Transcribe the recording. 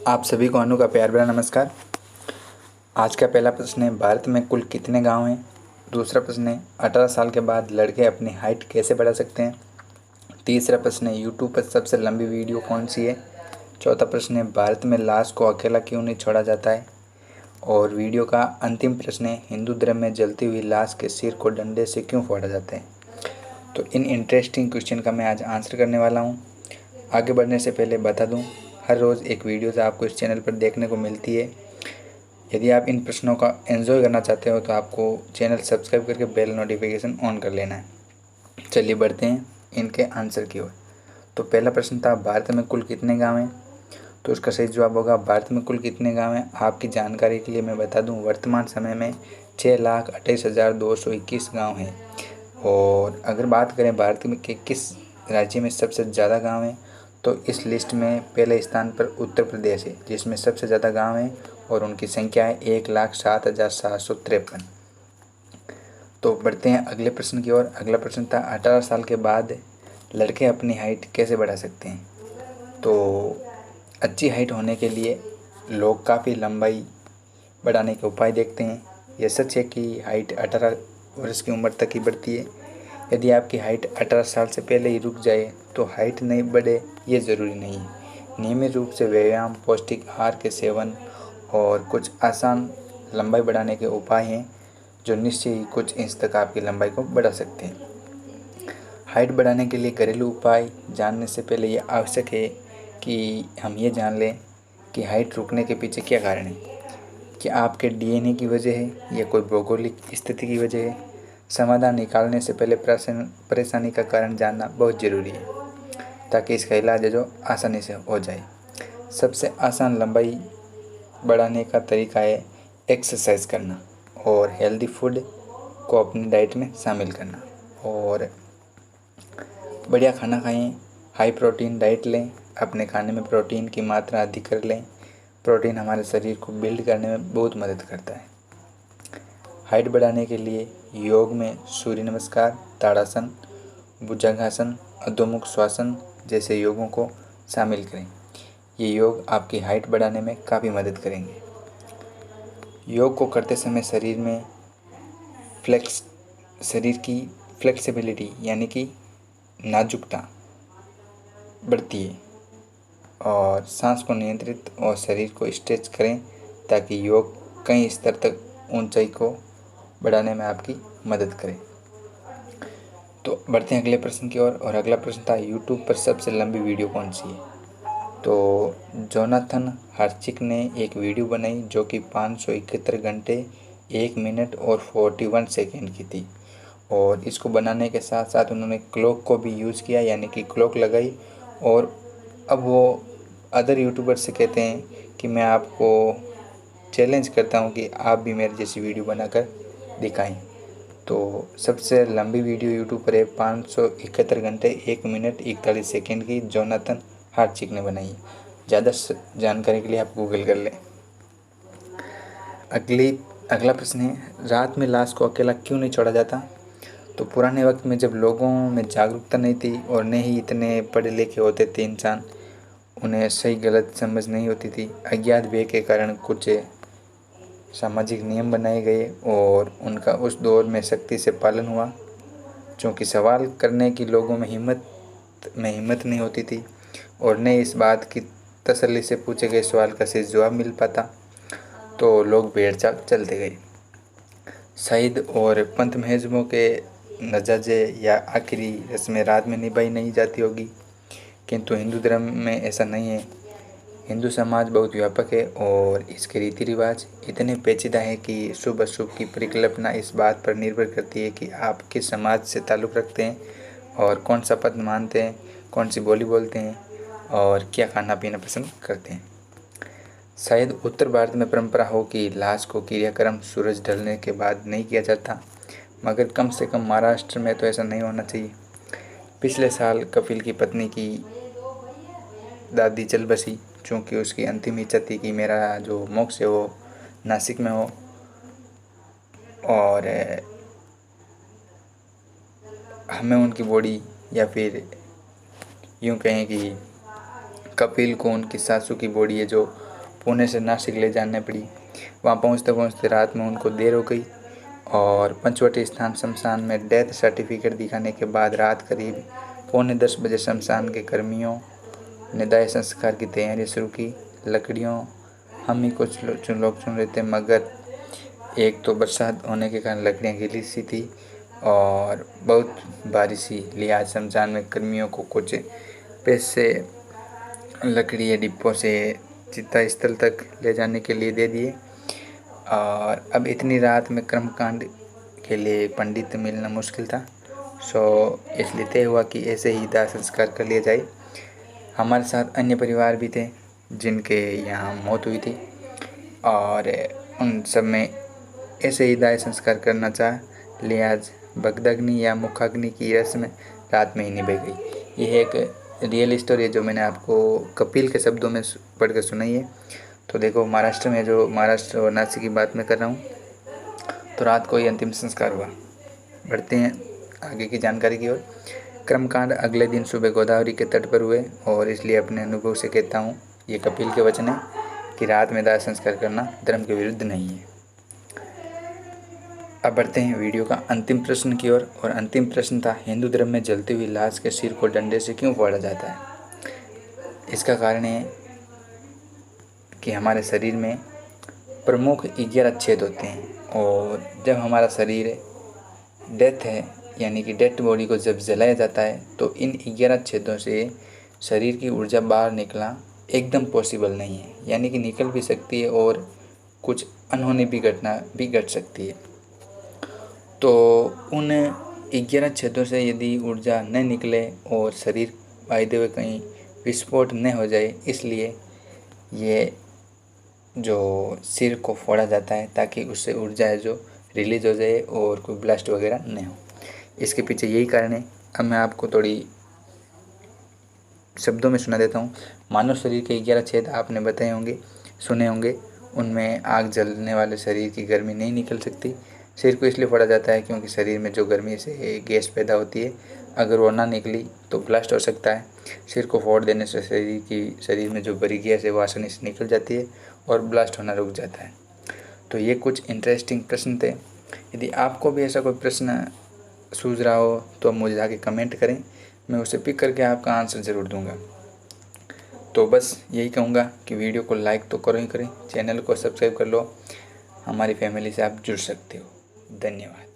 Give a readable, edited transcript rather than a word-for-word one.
आप सभी को अनु का प्यार भरा नमस्कार। आज का पहला प्रश्न है, भारत में कुल कितने गांव हैं। दूसरा प्रश्न है, 18 साल के बाद लड़के अपनी हाइट कैसे बढ़ा सकते हैं। तीसरा प्रश्न है, यूट्यूब पर सबसे लंबी वीडियो कौन सी है। चौथा प्रश्न है, भारत में लाश को अकेला क्यों नहीं छोड़ा जाता है। और वीडियो का अंतिम प्रश्न है, हिंदू धर्म में जलती हुई लाश के सिर को डंडे से क्यों फोड़ा जाता है। तो इन इंटरेस्टिंग क्वेश्चन का मैं आज आंसर करने वाला हूँ। आगे बढ़ने से पहले बता दूँ, हर रोज़ एक वीडियोज़ आपको इस चैनल पर देखने को मिलती है। यदि आप इन प्रश्नों का एंजॉय करना चाहते हो तो आपको चैनल सब्सक्राइब करके बेल नोटिफिकेशन ऑन कर लेना है। चलिए बढ़ते हैं इनके आंसर की ओर। तो पहला प्रश्न था, भारत में कुल कितने गांव हैं। तो उसका सही जवाब होगा, भारत में कुल कितने गांव हैं। आपकी जानकारी के लिए मैं बता दूं, वर्तमान समय में 6,28,221 गाँव हैं। और अगर बात करें भारत में कि किस राज्य में सबसे ज़्यादा गांव हैं, तो इस लिस्ट में पहले स्थान पर उत्तर प्रदेश है, जिसमें सबसे ज़्यादा गांव हैं और उनकी संख्या है 1,07,753। तो बढ़ते हैं अगले प्रश्न की ओर। अगला प्रश्न था, 18 साल के बाद लड़के अपनी हाइट कैसे बढ़ा सकते हैं। तो अच्छी हाइट होने के लिए लोग काफ़ी लंबाई बढ़ाने के उपाय देखते हैं। यह सच है कि हाइट 18 वर्ष की उम्र तक ही बढ़ती है। यदि आपकी हाइट 18 साल से पहले ही रुक जाए तो हाइट नहीं बढ़े, ये ज़रूरी नहीं है। नियमित रूप से व्यायाम, पौष्टिक आहार के सेवन और कुछ आसान लंबाई बढ़ाने के उपाय हैं जो निश्चय ही कुछ इंच तक आपकी लंबाई को बढ़ा सकते हैं। हाइट बढ़ाने के लिए घरेलू उपाय जानने से पहले ये आवश्यक है कि हम ये जान लें कि हाइट रुकने के पीछे क्या कारण है। क्या आपके डीएनए की वजह है या कोई भौगोलिक स्थिति की वजह है। समाधान निकालने से पहले परेशानी का कारण जानना बहुत ज़रूरी है, ताकि इसका इलाज जो आसानी से हो जाए। सबसे आसान लंबाई बढ़ाने का तरीका है एक्सरसाइज करना और हेल्दी फूड को अपनी डाइट में शामिल करना और बढ़िया खाना खाएं। हाई प्रोटीन डाइट लें, अपने खाने में प्रोटीन की मात्रा अधिक कर लें। प्रोटीन हमारे शरीर को बिल्ड करने में बहुत मदद करता है। हाइट बढ़ाने के लिए योग में सूर्य नमस्कार, ताड़ासन, भुजंगासन, अधोमुख श्वासन जैसे योगों को शामिल करें। ये योग आपकी हाइट बढ़ाने में काफ़ी मदद करेंगे। योग को करते समय शरीर की फ्लेक्सिबिलिटी यानी कि नाजुकता बढ़ती है और सांस को नियंत्रित और शरीर को स्ट्रेच करें, ताकि योग कई स्तर तक ऊंचाई को बढ़ाने में आपकी मदद करे। तो बढ़ते हैं अगले प्रश्न की ओर। और अगला प्रश्न था, यूट्यूब पर सबसे लंबी वीडियो कौन सी है। तो जोनाथन हर्चिक ने एक वीडियो बनाई जो कि 571 घंटे 1 मिनट और 41 सेकेंड की थी। और इसको बनाने के साथ साथ उन्होंने क्लॉक को भी यूज़ किया, यानी कि क्लॉक लगाई। और अब वो अदर यूट्यूबर से कहते हैं कि मैं आपको चैलेंज करता हूँ कि आप भी मेरे जैसी वीडियो बनाकर दिखाएं। तो सबसे लंबी वीडियो यूट्यूब पर है 571 घंटे 1 मिनट 41 सेकेंड की, जोनाथन हार्चिक ने बनाई है। ज़्यादा जानकारी के लिए आप गूगल कर लें। अगला प्रश्न है, रात में लाश को अकेला क्यों नहीं छोड़ा जाता। तो पुराने वक्त में जब लोगों में जागरूकता नहीं थी और न ही इतने पढ़े लिखे होते थे इंसान, उन्हें सही गलत समझ नहीं होती थी। अज्ञात व्यय के कारण कुछ सामाजिक नियम बनाए गए और उनका उस दौर में सख्ती से पालन हुआ। क्योंकि सवाल करने की लोगों में हिम्मत नहीं होती थी और न इस बात की तसल्ली से पूछे गए सवाल का सही जवाब मिल पाता, तो लोग भेड़ चाल चलते गए। शहीद और पंथ महजूमों के नजाजे या आखिरी रस्में रात में निभाई नहीं जाती होगी, किंतु हिंदू धर्म में ऐसा नहीं है। हिंदू समाज बहुत व्यापक है और इसके रीति रिवाज इतने पेचीदा हैं कि शुभ अशुभ की परिकल्पना इस बात पर निर्भर करती है कि आप किस समाज से ताल्लुक़ रखते हैं और कौन सा पद मानते हैं, कौन सी बोली बोलते हैं और क्या खाना पीना पसंद करते हैं। शायद उत्तर भारत में परंपरा हो कि लाश को क्रियाक्रम सूरज ढलने के बाद नहीं किया जाता, मगर कम से कम महाराष्ट्र में तो ऐसा नहीं होना चाहिए। पिछले साल कपिल की पत्नी की दादी चल बसी, चूँकि उसकी अंतिम इच्छा थी कि मेरा जो मोक्ष है वो नासिक में हो। और हमें उनकी बॉडी, या फिर यूँ कहें कि कपिल को उनकी सासू की बॉडी है जो पुणे से नासिक ले जाने पड़ी। वहाँ पहुँचते पहुँचते रात में उनको देर हो गई और पंचवटी स्थान शमशान में डेथ सर्टिफिकेट दिखाने के बाद रात करीब 9:45 बजे शमशान के कर्मियों ने दाह संस्कार की तैयारी शुरू की। लकड़ियों हम ही कुछ लोग चुन रहे थे, मगर एक तो बरसात होने के कारण लकड़ियाँ गीली सी थी और बहुत बारिश ही, लिहाज शमशान में कर्मियों को कुछ पैसे लकड़ी डिब्बों से चिता स्थल तक ले जाने के लिए दे दिए। और अब इतनी रात में कर्मकांड के लिए पंडित मिलना मुश्किल था, इसलिए तय हुआ कि ऐसे ही दाह संस्कार कर लिया जाए। हमारे साथ अन्य परिवार भी थे जिनके यहाँ मौत हुई थी और उन सब में ऐसे ही दाह संस्कार करना चाह, लिहाज भगदग्नि या मुखाग्नि की रस्म रात में ही निभाई गई। यह एक रियल स्टोरी है जो मैंने आपको कपिल के शब्दों में पढ़ कर सुनाई है। तो देखो, महाराष्ट्र में, जो महाराष्ट्र और नासिक की बात मैं कर रहा हूँ, तो रात को ही अंतिम संस्कार हुआ। बढ़ते हैं आगे की जानकारी की ओर। कर्मकांड अगले दिन सुबह गोदावरी के तट पर हुए और इसलिए अपने अनुभव से कहता हूँ, ये कपिल के वचन है कि रात में दाह संस्कार करना धर्म के विरुद्ध नहीं है। अब बढ़ते हैं वीडियो का अंतिम प्रश्न की ओर, और अंतिम प्रश्न था, हिंदू धर्म में जलती हुई लाश के सिर को डंडे से क्यों फोड़ा जाता है? इसका कारण है कि हमारे शरीर में प्रमुख 11 छेद होते हैं और जब हमारा शरीर डेथ है, यानी कि डेड बॉडी को जब जलाया जाता है, तो इन 11 छेदों से शरीर की ऊर्जा बाहर निकलना एकदम पॉसिबल नहीं है, यानी कि निकल भी सकती है और कुछ अनहोनी भी घटना भी घट सकती है। तो उन 11 छेदों से यदि ऊर्जा न निकले और शरीर वायदे हुए कहीं विस्फोट न हो जाए, इसलिए ये जो सिर को फोड़ा जाता है ताकि उससे ऊर्जा है जो रिलीज हो जाए और कोई ब्लास्ट वगैरह न हो। इसके पीछे यही कारण है। अब मैं आपको थोड़ी शब्दों में सुना देता हूँ। मानव शरीर के 11 छेद आपने बताए होंगे, सुने होंगे। उनमें आग जलने वाले शरीर की गर्मी नहीं निकल सकती। सिर को इसलिए फोड़ा जाता है क्योंकि शरीर में जो गर्मी से गैस पैदा होती है, अगर वो ना निकली तो ब्लास्ट हो सकता है। सिर को फोड़ देने से शरीर में जो भरी गैस है वो आसानी से निकल जाती है और ब्लास्ट होना रुक जाता है। तो ये कुछ इंटरेस्टिंग प्रश्न थे। यदि आपको भी ऐसा कोई प्रश्न सूझ रहा हो तो मुझे जाके कमेंट करें, मैं उसे पिक करके आपका आंसर ज़रूर दूंगा। तो बस यही कहूँगा कि वीडियो को लाइक तो करो ही करें, चैनल को सब्सक्राइब कर लो, हमारी फैमिली से आप जुड़ सकते हो। धन्यवाद।